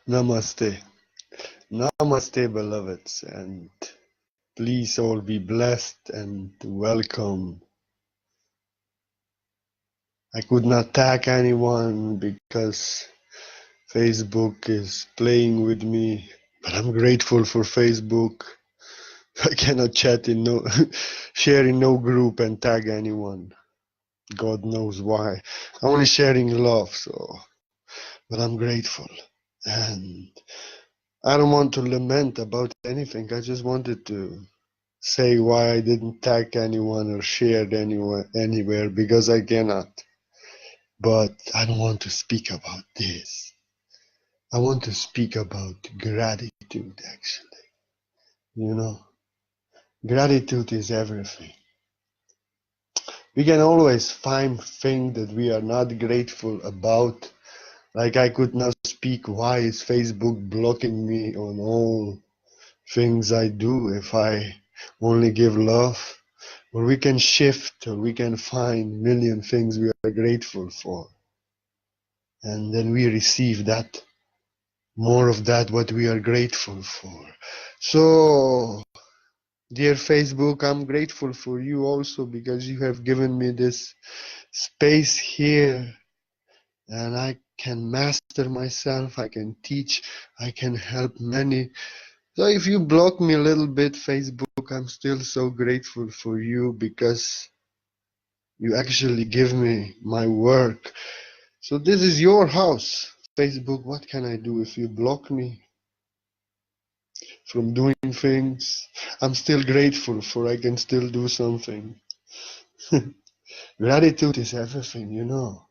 Namaste. Namaste, beloveds, and please all be blessed and welcome. I could not tag anyone because Facebook is playing with me, but I'm grateful for Facebook. I cannot share in no group and tag anyone. God knows why. I'm only sharing love, but I'm grateful. And I don't want to lament about anything. I just wanted to say why I didn't tag anyone or shared anywhere because I cannot. But I don't want to speak about this. I want to speak about gratitude, actually. You know, gratitude is everything. We can always find things that we are not grateful about. Like I could now speak, why is Facebook blocking me on all things I do if I only give love? Or we can shift, or we can find million things we are grateful for. And then we receive that, more of that, what we are grateful for. So, dear Facebook, I'm grateful for you also because you have given me this space here and I can master myself, I can teach, I can help many. So if you block me a little bit, Facebook, I'm still so grateful for you because you actually give me my work. So this is your house. Facebook, what can I do if you block me from doing things? I'm still grateful for I can still do something. Gratitude is everything, you know.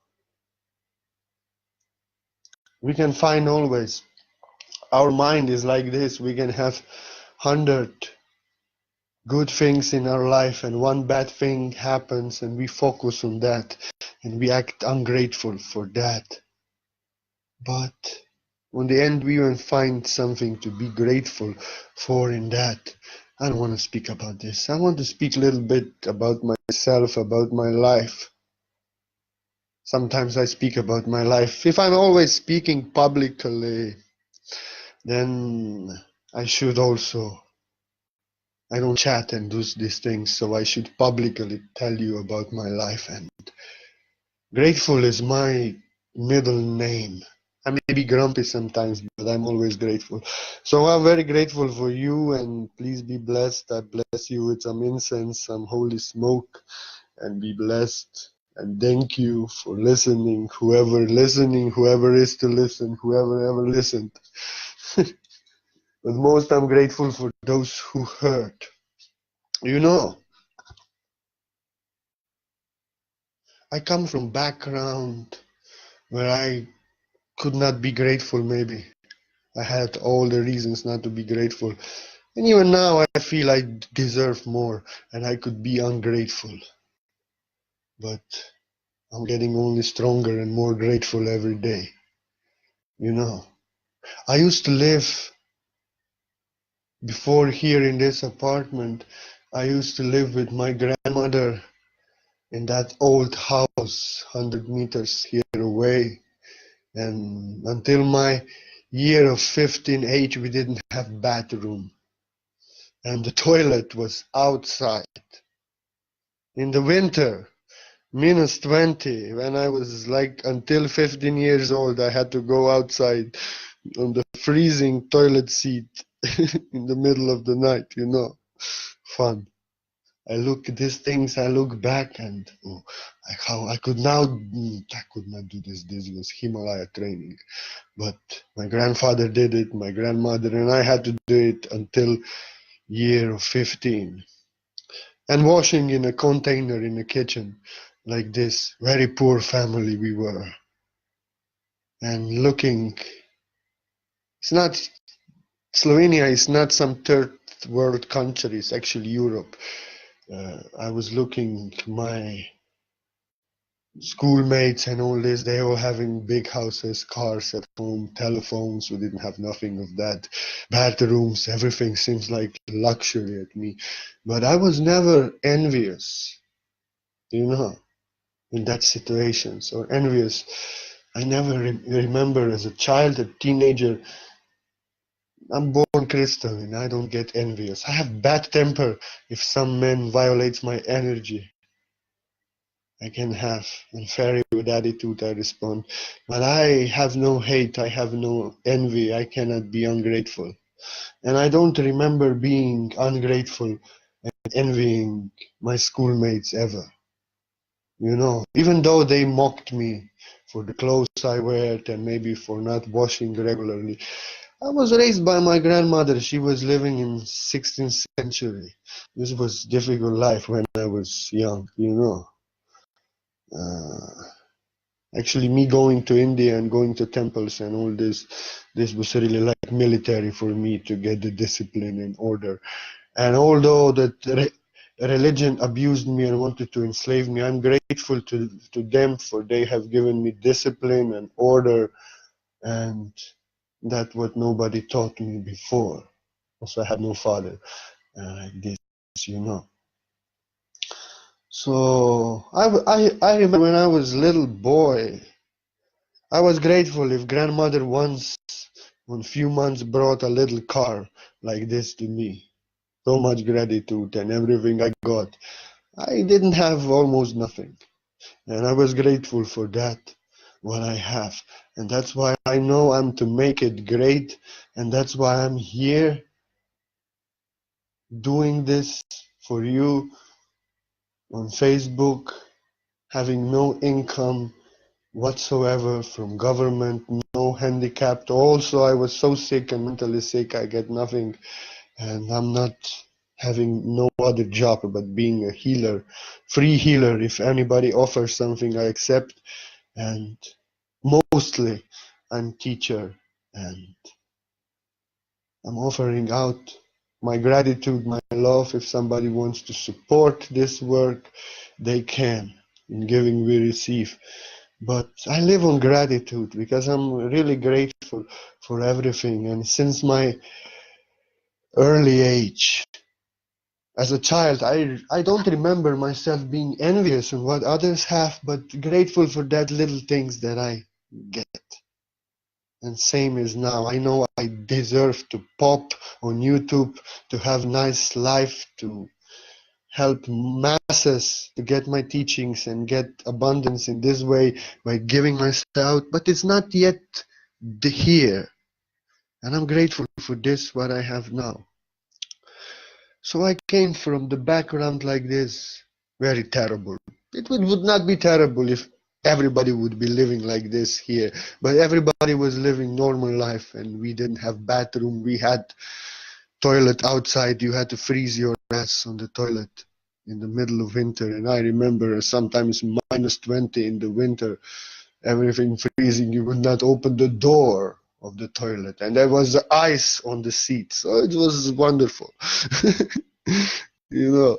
We can find always. Our mind is like this. We can have 100 good things in our life and one bad thing happens and we focus on that and we act ungrateful for that. But in the end, we will find something to be grateful for in that. I don't want to speak about this. I want to speak a little bit about myself, about my life. Sometimes I speak about my life. If I'm always speaking publicly, then I should also. I don't chat and do these things, so I should publicly tell you about my life. And grateful is my middle name. I may be grumpy sometimes, but I'm always grateful. So I'm very grateful for you, and please be blessed. I bless you with some incense, some holy smoke, and be blessed. And thank you for listening, whoever is to listen, whoever ever listened. But most I'm grateful for those who heard. You know, I come from background where I could not be grateful maybe. I had all the reasons not to be grateful. And even now I feel I deserve more and I could be ungrateful. But I'm getting only stronger and more grateful every day. You know, I used to live before here in this apartment. I used to live with my grandmother in that old house 100 meters here away. And until my year of 15 age, we didn't have bathroom. And the toilet was outside. In the winter, -20, when I was like until 15 years old, I had to go outside on the freezing toilet seat in the middle of the night, you know. Fun. I look at these things, I look back and how I could not do this. This was Himalaya training. But my grandfather did it, my grandmother, and I had to do it until year of 15. And washing in a container in the kitchen like this. Very poor family we were. And looking, it's not, Slovenia is not some third world country, it's actually Europe. I was looking, my schoolmates and all this, they all having big houses, cars at home, telephones. We didn't have nothing of that. Bathrooms, everything seems like luxury at me. But I was never envious, you know, in that situations or envious. I never remember as a child, a teenager. I'm born crystalline. I don't get envious. I have bad temper. If some man violates my energy, I can have. And fairy with attitude, I respond. But I have no hate. I have no envy. I cannot be ungrateful. And I don't remember being ungrateful and envying my schoolmates ever. You know, even though they mocked me for the clothes I wear and maybe for not washing regularly. I was raised by my grandmother. She was living in 16th century. This was difficult life when I was young, you know. Uh, Actually, me going to India and going to temples and all this was really like military for me to get the discipline and order. And although that religion abused me and wanted to enslave me, I'm grateful to them for they have given me discipline and order, and that's what nobody taught me before. Also, I had no father like this, you know. So I remember when I was little boy, I was grateful if grandmother once, on few months, brought a little car like this to me. So much gratitude and everything I got. I didn't have almost nothing, and I was grateful for that, what I have. And that's why I know I'm to make it great, and that's why I'm here doing this for you on Facebook, having no income whatsoever from government, no handicapped. Also, I was so sick and mentally sick, I get nothing, and I'm not having no other job but being a healer, free healer. If anybody offers something, I accept, and mostly I'm teacher, and I'm offering out my gratitude, my love. If somebody wants to support this work, they can. In giving, we receive. But I live on gratitude because I'm really grateful for everything. And since my early age, as a child, I don't remember myself being envious of what others have, but grateful for that little things that I get. And same as now. I know I deserve to pop on YouTube, to have nice life, to help masses to get my teachings and get abundance in this way by giving myself out, but it's not yet here. And I'm grateful for this, what I have now. So I came from the background like this, very terrible. It would not be terrible if everybody would be living like this here, but everybody was living normal life, and we didn't have bathroom. We had toilet outside. You had to freeze your ass on the toilet in the middle of winter. And I remember sometimes -20 in the winter, everything freezing. You would not open the door of the toilet, and there was ice on the seat. So it was wonderful. You know,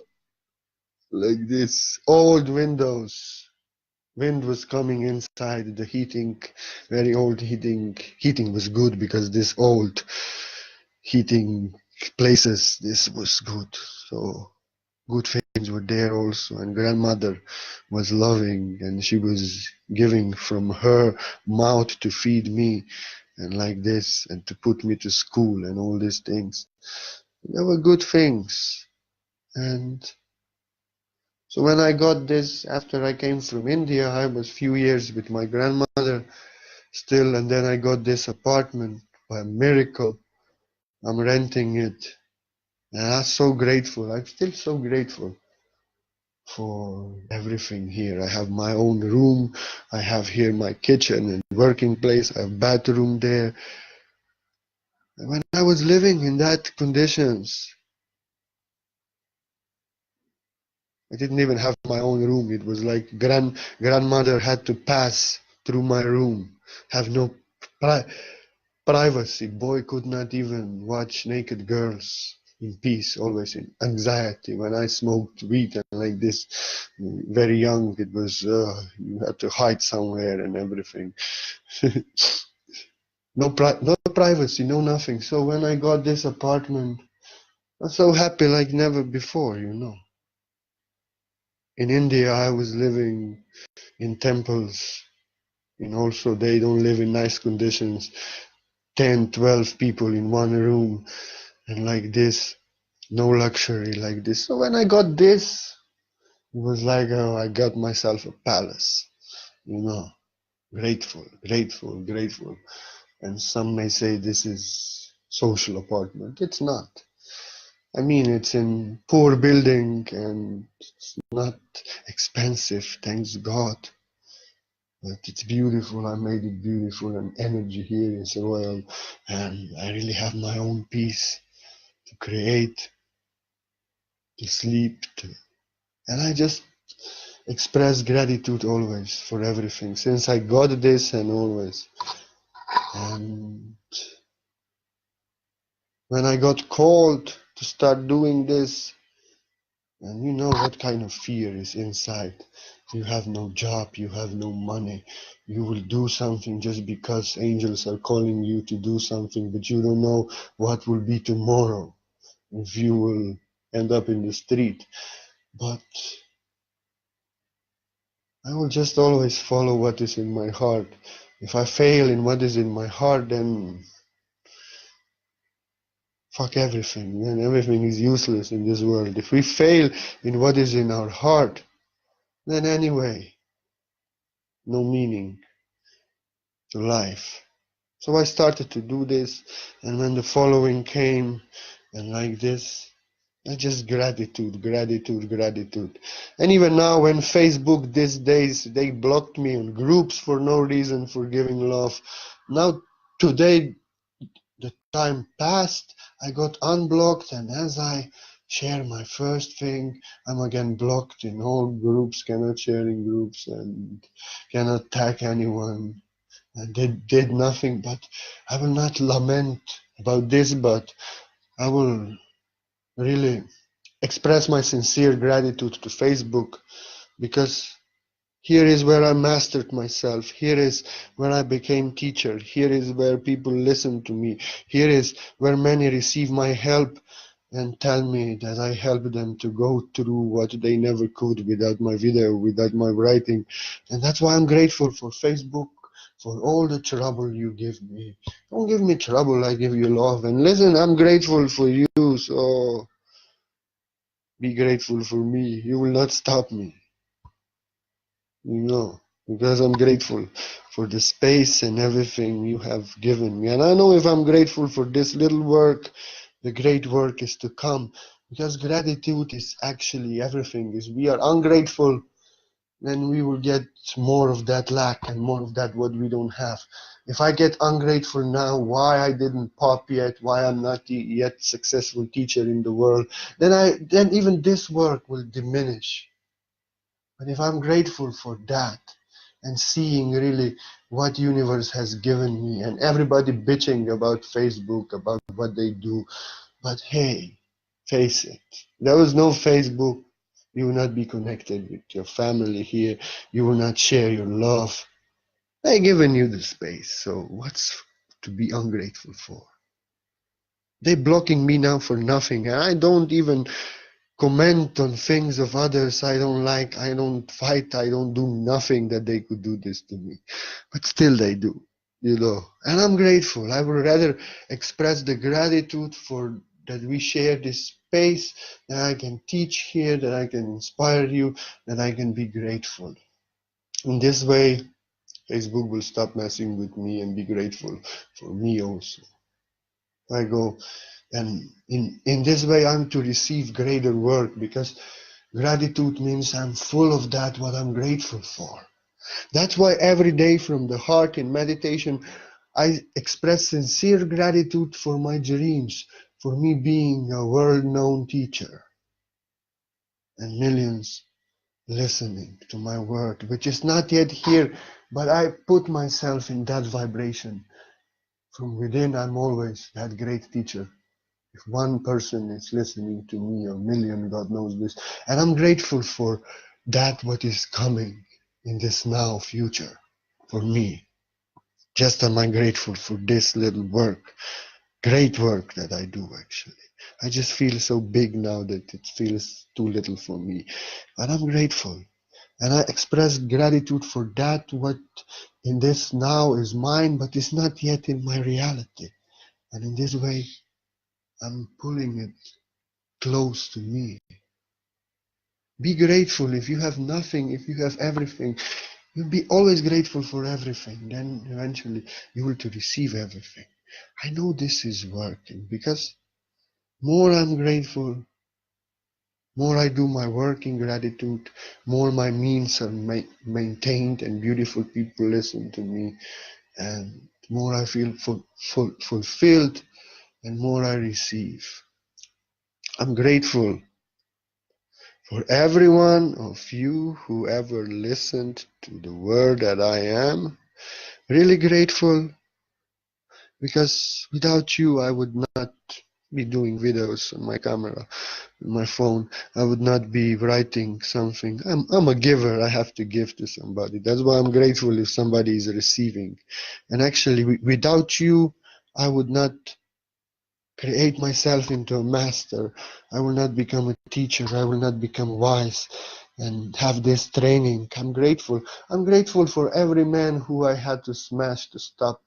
like this. Old windows. Wind was coming inside. The heating, very old heating. Heating was good because this old heating places, this was good. So good things were there also. And grandmother was loving, and she was giving from her mouth to feed me and like this, and to put me to school and all these things. There were good things. And so when I got this, after I came from India, I was few years with my grandmother still, and then I got this apartment by a miracle. I'm renting it, and I'm so grateful. I'm still so grateful for everything here. I have my own room. I have here my kitchen and working place. I have bathroom there. And when I was living in that conditions, I didn't even have my own room. It was like grandmother had to pass through my room, have no pri privacy. Boy could not even watch naked girls in peace, always in anxiety. When I smoked weed and like this, very young, it was you had to hide somewhere and everything. No privacy, no nothing. So when I got this apartment, I was so happy like never before, you know. In India, I was living in temples, And also they don't live in nice conditions, 10, 12 people in one room, and like this, no luxury like this. So when I got this, it was like, oh, I got myself a palace, you know, grateful, grateful, grateful. And some may say this is social apartment. It's not. I mean, it's in poor building and it's not expensive, thanks God. But it's beautiful. I made it beautiful, and energy here is royal, and I really have my own peace to create, to sleep, and I just express gratitude always for everything since I got this and always. And when I got called to start doing this, and you know what kind of fear is inside. You have no job, you have no money. You will do something just because angels are calling you to do something, but you don't know what will be tomorrow, if you will end up in the street. But I will just always follow what is in my heart. If I fail in what is in my heart, then fuck everything. Then everything is useless in this world. If we fail in what is in our heart, then anyway, no meaning to life. So I started to do this, and when the following came, and like this, I just gratitude, gratitude, gratitude. And even now, when Facebook these days, they blocked me on groups for no reason for giving love. Now, today, the time passed, I got unblocked, and as I share my first thing, I'm again blocked in all groups, cannot share in groups, and cannot tag anyone. And they did nothing, but I will not lament about this, but I will really express my sincere gratitude to Facebook, because here is where I mastered myself. Here is where I became teacher. Here is where people listen to me. Here is where many receive my help and tell me that I help them to go through what they never could without my video, without my writing. And that's why I'm grateful for Facebook, for all the trouble you give me. Don't give me trouble, I give you love. And listen, I'm grateful for you, so be grateful for me. You will not stop me, because I'm grateful for the space and everything you have given me. And I know if I'm grateful for this little work, the great work is to come. Because gratitude is actually everything. If we are ungrateful, then we will get more of that lack and more of that what we don't have. If I get ungrateful now, why I didn't pop yet, why I'm not yet successful teacher in the world, then even this work will diminish. But if I'm grateful for that and seeing really what universe has given me, and everybody bitching about Facebook, about what they do, but hey, face it, there was no Facebook, you will not be connected with your family here, you will not share your love. They given you the space, so what's to be ungrateful for? They blocking me now for nothing, and I don't even comment on things of others I don't like. I don't fight. I don't do nothing that they could do this to me. But still they do. And I'm grateful. I would rather express the gratitude for that we share this space, that I can teach here, that I can inspire you, that I can be grateful. In this way, Facebook will stop messing with me and be grateful for me also. I go, and in this way I'm to receive greater work, because gratitude means I'm full of that what I'm grateful for. That's why every day from the heart in meditation I express sincere gratitude for my dreams, for me being a world-known teacher and millions listening to my word, which is not yet here, but I put myself in that vibration. From within I'm always that great teacher. If one person is listening to me, or a million, God knows this. And I'm grateful for that what is coming in this now future for me. Just am I grateful for this little work, great work that I do actually. I just feel so big now that it feels too little for me. But I'm grateful. And I express gratitude for that, what in this now is mine, but is not yet in my reality. And in this way, I'm pulling it close to me. Be grateful. If you have nothing, if you have everything, you'll be always grateful for everything. Then eventually you will to receive everything. I know this is working because more I'm grateful, more I do my work in gratitude, more my means are maintained and beautiful people listen to me, and more I feel fulfilled and more I receive. I'm grateful for every one of you who ever listened to the word that I am. Really grateful because without you I would not be doing videos on my camera, on my phone. I would not be writing something. I'm a giver. I have to give to somebody. That's why I'm grateful if somebody is receiving. And actually, without you, I would not create myself into a master. I will not become a teacher. I will not become wise and have this training. I'm grateful. I'm grateful for every man who I had to smash to stop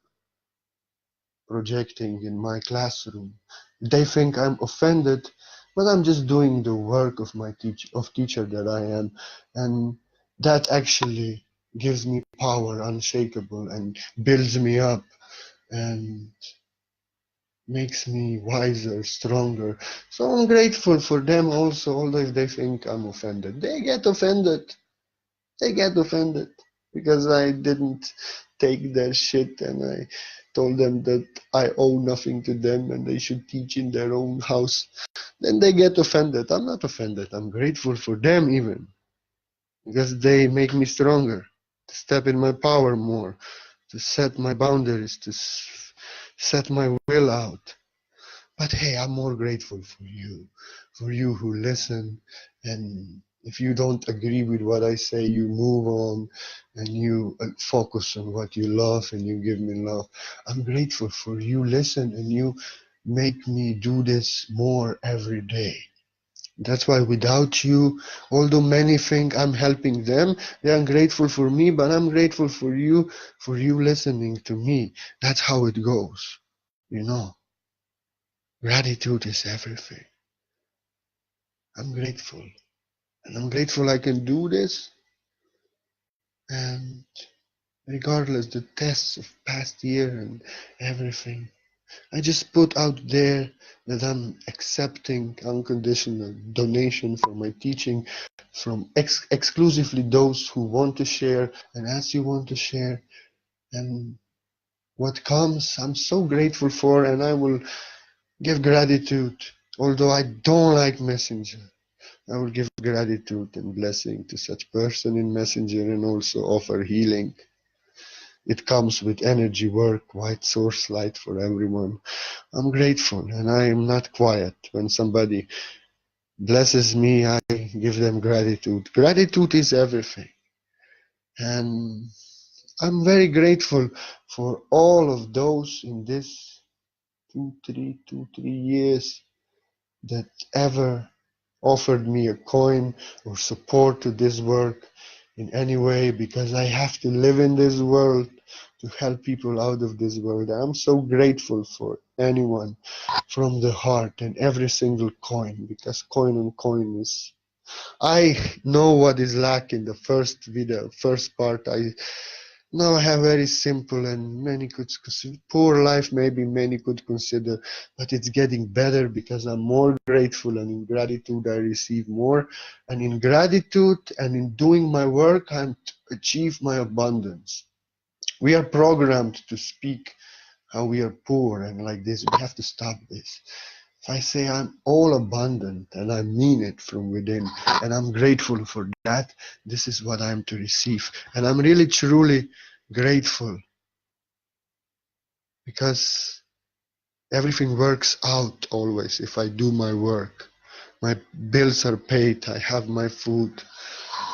projecting in my classroom. They think I'm offended, but I'm just doing the work of my teacher that I am, and that actually gives me power unshakable and builds me up and makes me wiser, stronger. So I'm grateful for them also, although if they think I'm offended. They get offended. They get offended because I didn't take their shit and I told them that I owe nothing to them and they should teach in their own house. Then they get offended. I'm not offended. I'm grateful for them even because they make me stronger, to step in my power more, to set my boundaries, to set my will out. But hey, I'm more grateful for you who listen. And if you don't agree with what I say, you move on and you focus on what you love and you give me love. I'm grateful for you listen and you make me do this more every day. That's why without you, although many think I'm helping them, they are grateful for me, but I'm grateful for you listening to me. That's how it goes, you know. Gratitude is everything. I'm grateful. And I'm grateful I can do this. And regardless the tests of past year and everything, I just put out there that I'm accepting unconditional donation for my teaching from exclusively those who want to share and as you want to share. And what comes, I'm so grateful for, and I will give gratitude. Although I don't like Messenger, I will give gratitude and blessing to such person in Messenger and also offer healing. It comes with energy work, white source light for everyone. I'm grateful and I am not quiet. When somebody blesses me, I give them gratitude. Gratitude is everything. And I'm very grateful for all of those in this 2, 3 years that ever offered me a coin or support to this work in any way, because I have to live in this world to help people out of this world. I'm so grateful for anyone from the heart and every single coin, because coin on coin is, I know what is lacking. The first video, first part, now I have very simple and many could poor life, maybe many could consider, but it's getting better because I'm more grateful, and in gratitude I receive more, and in gratitude and in doing my work I achieve my abundance. We are programmed to speak how we are poor and like this. We have to stop this. If I say I'm all abundant and I mean it from within and I'm grateful for that, this is what I'm to receive. And I'm really truly grateful because everything works out always if I do my work. My bills are paid, I have my food,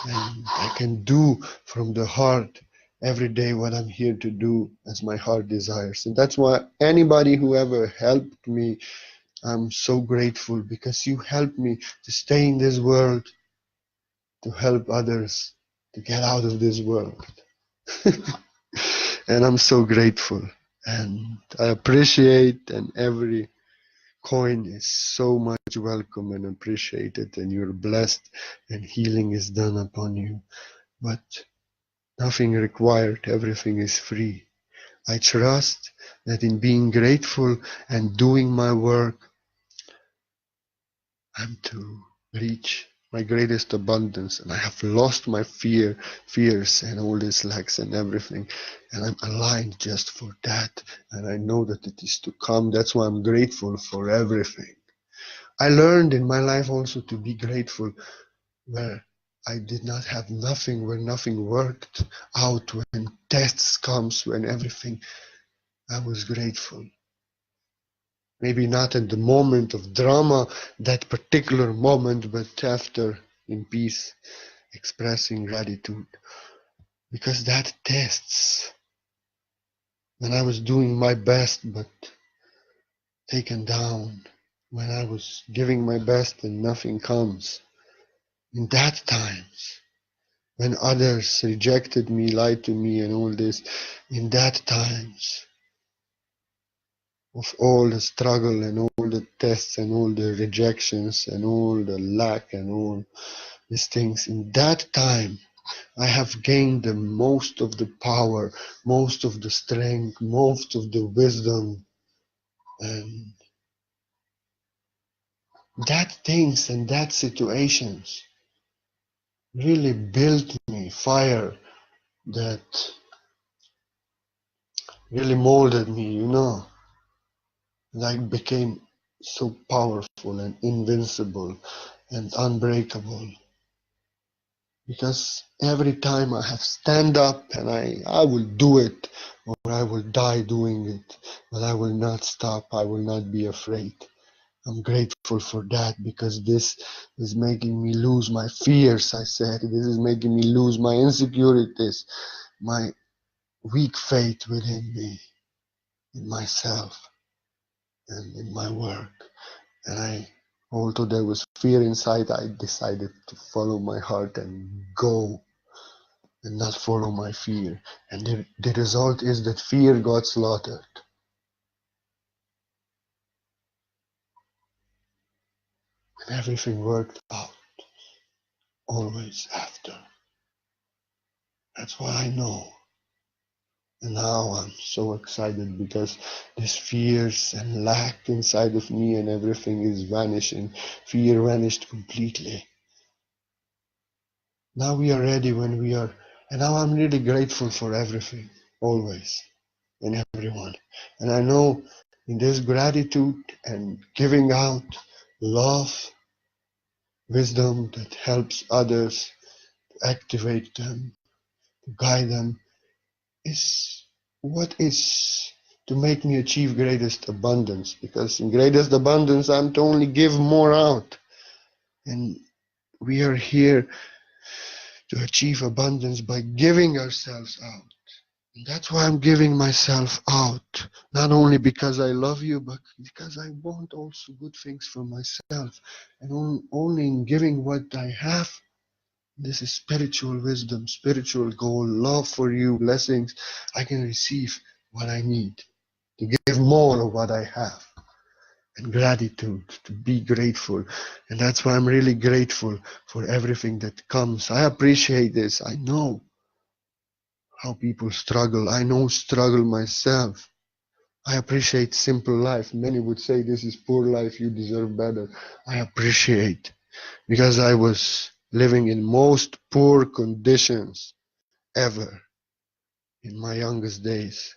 and I can do from the heart every day what I'm here to do as my heart desires. And that's why anybody who ever helped me, I'm so grateful, because you helped me to stay in this world, to help others, to get out of this world. And I'm so grateful. And I appreciate, and every coin is so much welcome and appreciated, and you're blessed, and healing is done upon you. But nothing required, everything is free. I trust that in being grateful and doing my work, I'm to reach my greatest abundance, and I have lost my fears and all these lacks and everything, and I'm aligned just for that, and I know that it is to come. That's why I'm grateful for everything. I learned in my life also to be grateful where I did not have nothing, where nothing worked out, when tests comes, when everything, I was grateful. Maybe not at the moment of drama, that particular moment, but after, in peace, expressing gratitude. Because that tests, when I was doing my best but taken down, when I was giving my best and nothing comes. In that times, when others rejected me, lied to me and all this, in that times of all the struggle and all the tests and all the rejections and all the lack and all these things, in that time I have gained the most of the power, most of the strength, most of the wisdom, and that things and that situations really built me fire that really molded me, and I became so powerful and invincible and unbreakable. Because every time I have stand up and I will do it, or I will die doing it, but I will not stop. I will not be afraid. I'm grateful for that, because this is making me lose my fears, I said. This is making me lose my insecurities, my weak faith within me, in myself, and in my work. And although there was fear inside, I decided to follow my heart and go and not follow my fear. And the result is that fear got slaughtered. And everything worked out, always after. That's why I know. And now I'm so excited, because this fears and lack inside of me and everything is vanishing. Fear vanished completely. Now we are ready when we are, and now I'm really grateful for everything, always, and everyone. And I know in this gratitude and giving out love, wisdom that helps others, to activate them, to guide them, is what is to make me achieve greatest abundance. Because in greatest abundance, I'm to only give more out. And we are here to achieve abundance by giving ourselves out. And that's why I'm giving myself out. Not only because I love you, but because I want also good things for myself. And only in giving what I have, this is spiritual wisdom, spiritual goal, love for you, blessings, I can receive what I need, to give more of what I have. And gratitude, to be grateful. And that's why I'm really grateful for everything that comes. I appreciate this. I know how people struggle. I know struggle myself. I appreciate simple life. Many would say this is poor life, you deserve better. I appreciate, because I was living in most poor conditions ever in my youngest days.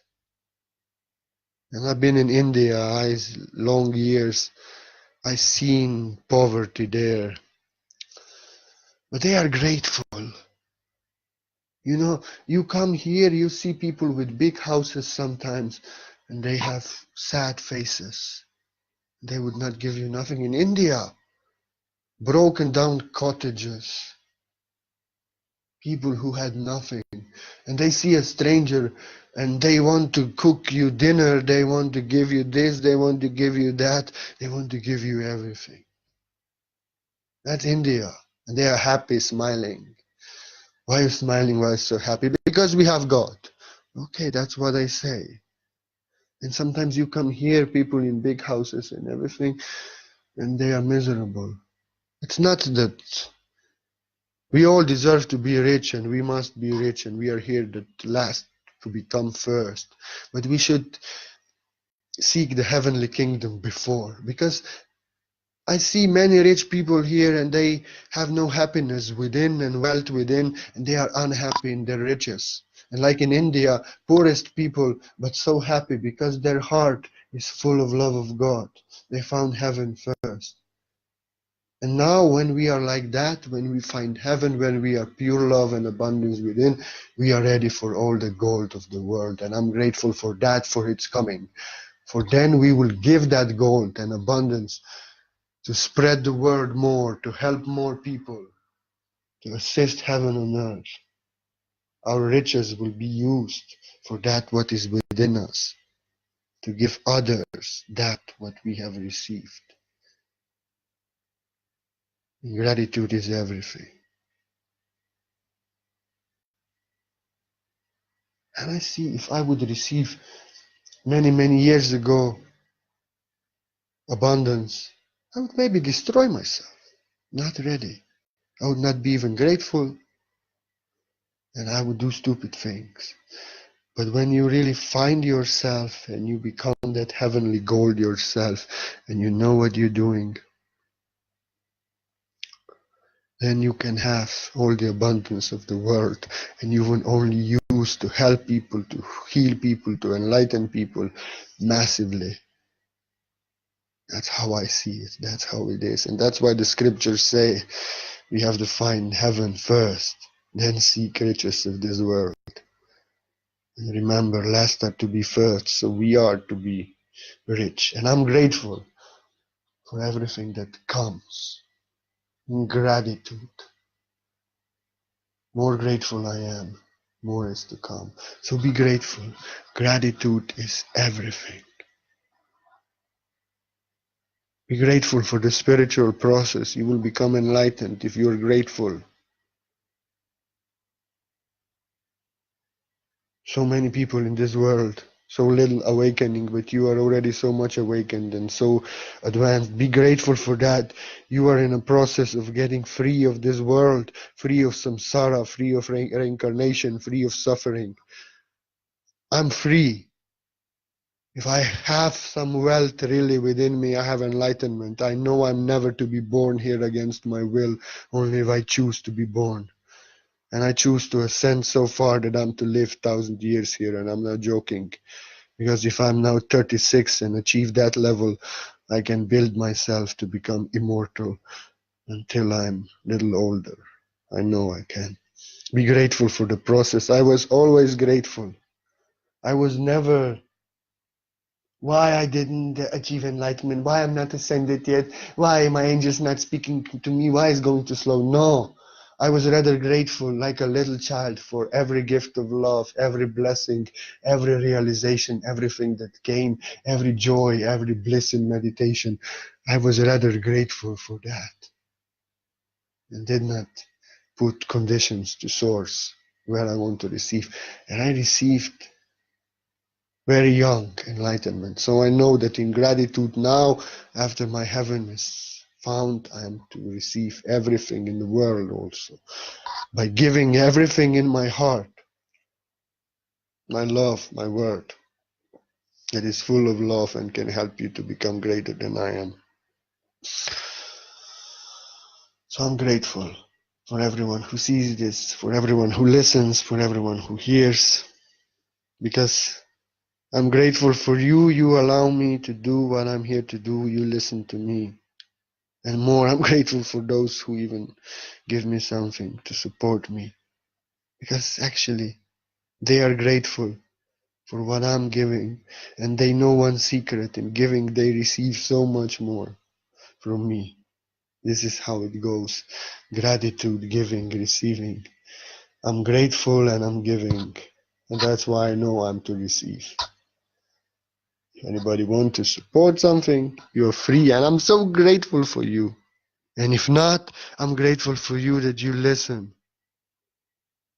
And I've been in India, long years. I seen poverty there. But they are grateful. You come here, you see people with big houses sometimes, and they have sad faces. They would not give you nothing. In India, broken down cottages, people who had nothing, and they see a stranger and they want to cook you dinner, they want to give you this, they want to give you that, they want to give you everything. That's India, and they are happy, smiling. Why are you smiling? Why are you so happy? Because we have God. Okay, that's what I say. And sometimes you come here, people in big houses and everything, and they are miserable. It's not that we all deserve to be rich and we must be rich and we are here to last, to become first. But we should seek the heavenly kingdom before. Because I see many rich people here and they have no happiness within and wealth within, and they are unhappy in their riches. And like in India, poorest people, but so happy because their heart is full of love of God. They found heaven first. And now when we are like that, when we find heaven, when we are pure love and abundance within, we are ready for all the gold of the world. And I'm grateful for that, for its coming. For then we will give that gold and abundance to spread the word more, to help more people, to assist heaven on earth. Our riches will be used for that what is within us, to give others that what we have received. Gratitude is everything. And I see if I would receive many, many years ago abundance, I would maybe destroy myself. Not ready. I would not be even grateful, and I would do stupid things. But when you really find yourself and you become that heavenly gold yourself and you know what you're doing, then you can have all the abundance of the world, and you will only use to help people, to heal people, to enlighten people massively. That's how I see it. That's how it is. And that's why the scriptures say we have to find heaven first, then seek riches of this world. And remember, last are to be first, so we are to be rich. And I'm grateful for everything that comes. In gratitude. More grateful I am, more is to come. So be grateful. Gratitude is everything. Be grateful for the spiritual process. You will become enlightened if you are grateful. So many people in this world, so little awakening, but you are already so much awakened and so advanced. Be grateful for that. You are in a process of getting free of this world, free of samsara, free of reincarnation, free of suffering. I'm free. If I have some wealth really within me, I have enlightenment. I know I'm never to be born here against my will, only if I choose to be born. And I choose to ascend so far that I'm to live 1,000 years here, and I'm not joking. Because if I'm now 36 and achieve that level, I can build myself to become immortal until I'm a little older. I know I can. Be grateful for the process. I was always grateful. I was never why I didn't achieve enlightenment, why I'm not ascended yet, why my angel's not speaking to me, why it's going too slow. No, I was rather grateful like a little child for every gift of love, every blessing, every realization, everything that came, every joy, every bliss in meditation. I was rather grateful for that and did not put conditions to source where I want to receive. And I received very young enlightenment. So I know that in gratitude now, after my heaven is found, I am to receive everything in the world also. By giving everything in my heart, my love, my word, that is full of love and can help you to become greater than I am. So I'm grateful for everyone who sees this, for everyone who listens, for everyone who hears, because I'm grateful for you. You allow me to do what I'm here to do. You listen to me. And more, I'm grateful for those who even give me something to support me. Because actually, they are grateful for what I'm giving. And they know one secret. In giving, they receive so much more from me. This is how it goes. Gratitude, giving, receiving. I'm grateful and I'm giving. And that's why I know I'm to receive. If anybody want to support something, you're free. And I'm so grateful for you. And if not, I'm grateful for you that you listen.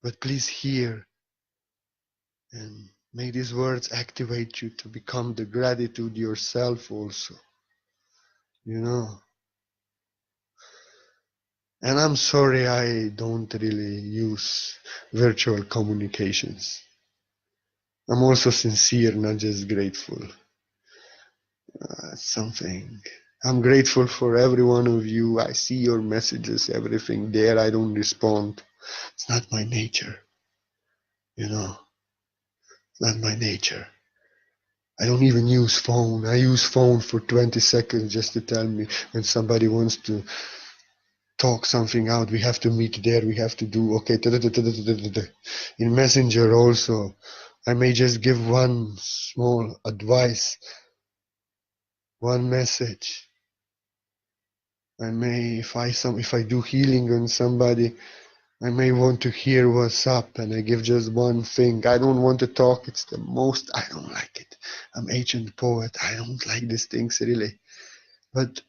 But please hear, and may these words activate you to become the gratitude yourself also, you know. And I'm sorry I don't really use virtual communications. I'm also sincere, not just grateful. Something. I'm grateful for every one of you. I see your messages, everything there. I don't respond. It's not my nature, you know. It's not my nature. I don't even use phone. I use phone for 20 seconds just to tell me when somebody wants to talk something out. We have to meet there. We have to do okay. In Messenger also, I may just give one small advice, one message. I may, if I do healing on somebody, I may want to hear what's up, and I give just one thing. I don't want to talk. It's the most, I don't like it. I'm ancient poet. I don't like these things really. But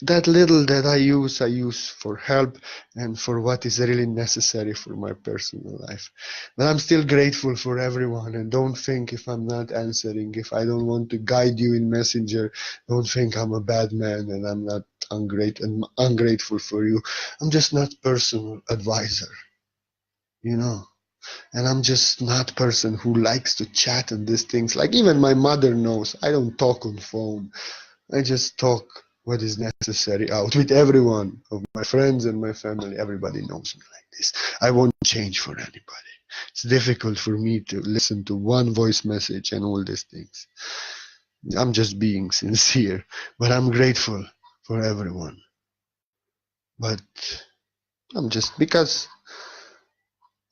that little that I use for help and for what is really necessary for my personal life. But I'm still grateful for everyone, and don't think if I'm not answering, if I don't want to guide you in Messenger, don't think I'm a bad man and I'm not ungrateful for you. I'm just not personal advisor, you know. And I'm just not person who likes to chat on these things. Like even my mother knows I don't talk on phone. I just talk what is necessary out with everyone of my friends and my family. Everybody knows me like this. I won't change for anybody. It's difficult for me to listen to one voice message and all these things. I'm just being sincere, but I'm grateful for everyone. But I'm just, because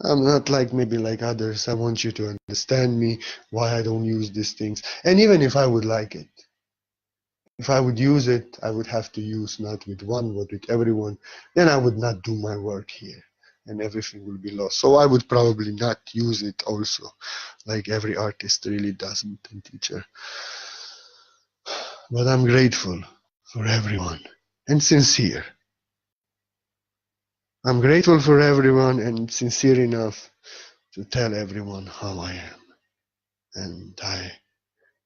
I'm not like maybe like others. I want you to understand me, why I don't use these things. And even if I would like it, if I would use it, I would have to use not with one, but with everyone. Then I would not do my work here, and everything will be lost. So I would probably not use it also, like every artist really doesn't, and teacher. But I'm grateful for everyone, and sincere. I'm grateful for everyone and sincere enough to tell everyone how I am. And I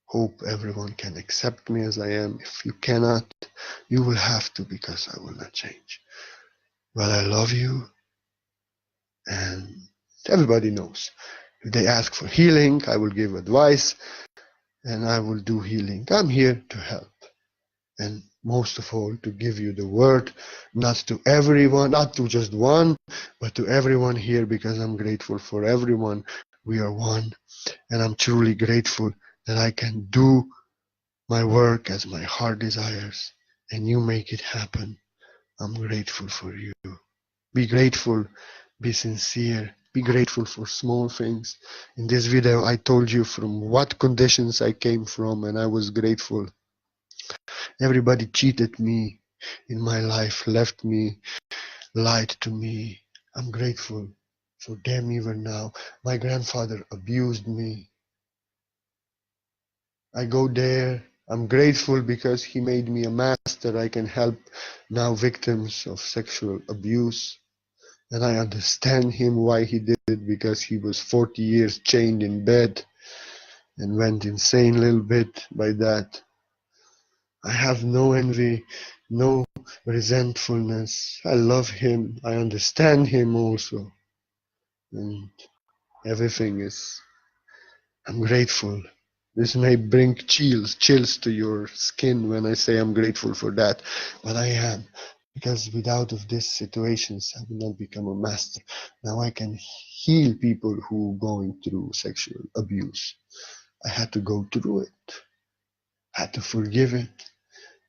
hope everyone can accept me as I am. If you cannot, you will have to, because I will not change. But I love you, and everybody knows. If they ask for healing, I will give advice, and I will do healing. I'm here to help, and most of all, to give you the word, not to everyone, not to just one, but to everyone here, because I'm grateful for everyone. We are one, and I'm truly grateful that I can do my work as my heart desires, and you make it happen. I'm grateful for you. Be grateful, be sincere, be grateful for small things. In this video, I told you from what conditions I came from, and I was grateful. Everybody cheated me in my life, left me, lied to me. I'm grateful for them even now. My grandfather abused me. I go there. I'm grateful because he made me a master. I can help now victims of sexual abuse. And I understand him why he did it, because he was 40 years chained in bed and went insane a little bit by that. I have no envy, no resentfulness. I love him. I understand him also. And everything is, I'm grateful. This may bring chills to your skin when I say I'm grateful for that, but I am. Because without of these situations, I would not become a master. Now I can heal people who are going through sexual abuse. I had to go through it, had to forgive it,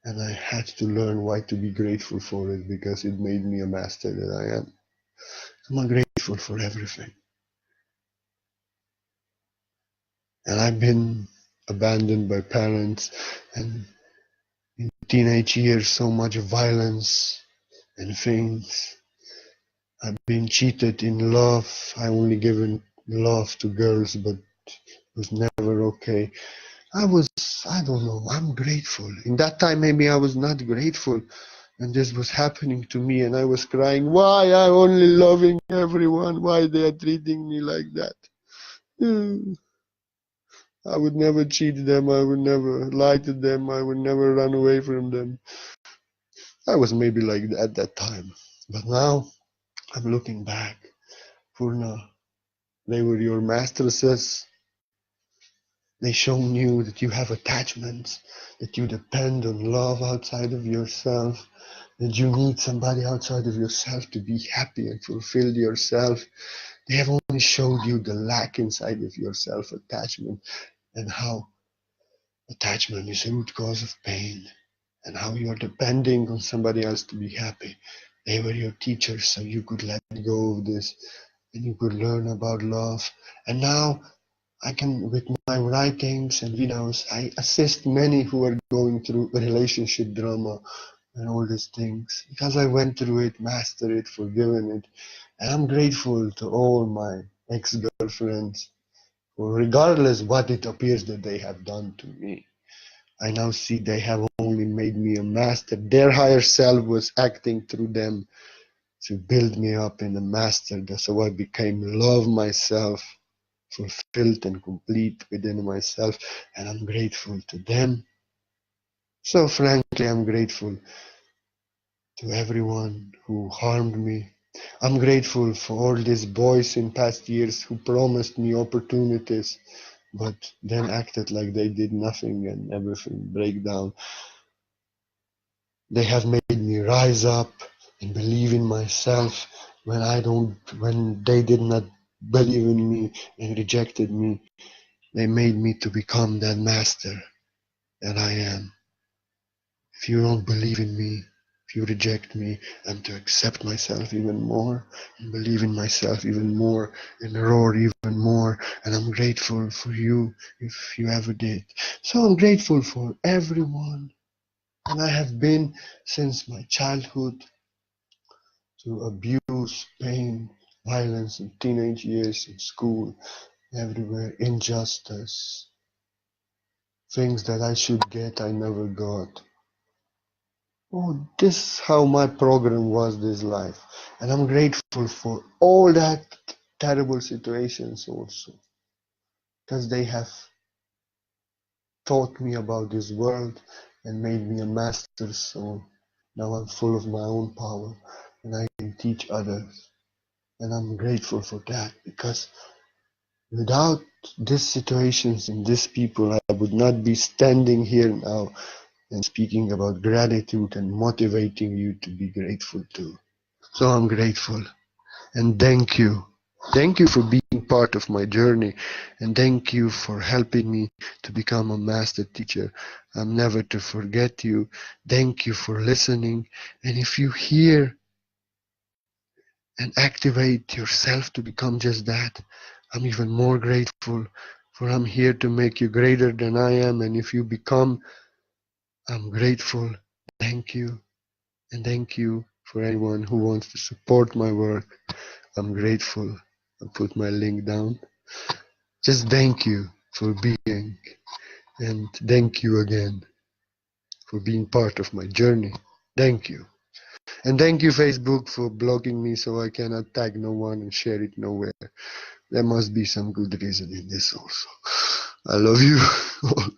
and I had to learn why to be grateful for it, because it made me a master that I am. I'm grateful for everything. And I've been abandoned by parents, and in teenage years, so much violence and things. I've been cheated in love. I only given love to girls, but it was never okay. I don't know, I'm grateful. In that time, maybe I was not grateful. And this was happening to me, and I was crying, why I'm only loving everyone? Why they are treating me like that? I would never cheat them. I would never lie to them. I would never run away from them. I was maybe like that at that time. But now I'm looking back. Purna, they were your mistresses. They shown you that you have attachments, that you depend on love outside of yourself, that you need somebody outside of yourself to be happy and fulfill yourself. They have only showed you the lack inside of yourself, attachment, and how attachment is a root cause of pain, and how you're depending on somebody else to be happy. They were your teachers, so you could let go of this, and you could learn about love. And now I can, with my writings and videos, I assist many who are going through relationship drama and all these things, because I went through it, mastered it, forgiven it. And I'm grateful to all my ex-girlfriends, for regardless what it appears that they have done to me, I now see they have only made me a master. Their higher self was acting through them to build me up in a master. That's how I became love myself, fulfilled and complete within myself, and I'm grateful to them. So frankly, I'm grateful to everyone who harmed me. I'm grateful for all these boys in past years who promised me opportunities, but then acted like they did nothing and everything break down. They have made me rise up and believe in myself when they did not believe in me and rejected me. They made me to become that master that I am. If you don't believe in me, if you reject me, I'm to accept myself even more and believe in myself even more and roar even more. And I'm grateful for you if you ever did. So I'm grateful for everyone. And I have been since my childhood through abuse, pain, violence in teenage years, in school, everywhere, injustice, things that I should get, I never got. Oh, this is how my program was this life. And I'm grateful for all that terrible situations also, because they have taught me about this world and made me a master. So now I'm full of my own power and I can teach others. And I'm grateful for that, because without these situations and these people, I would not be standing here now and speaking about gratitude and motivating you to be grateful too. So I'm grateful, and thank you. Thank you for being part of my journey, and thank you for helping me to become a master teacher. I'm never to forget you. Thank you for listening. And if you hear and activate yourself to become just that, I'm even more grateful, for I'm here to make you greater than I am. And if you become, I'm grateful. Thank you. And thank you for anyone who wants to support my work. I'm grateful. I'll put my link down. Just thank you for being, and thank you again for being part of my journey. Thank you. And thank you, Facebook, for blocking me so I cannot tag no one and share it nowhere. There must be some good reason in this also. I love you all.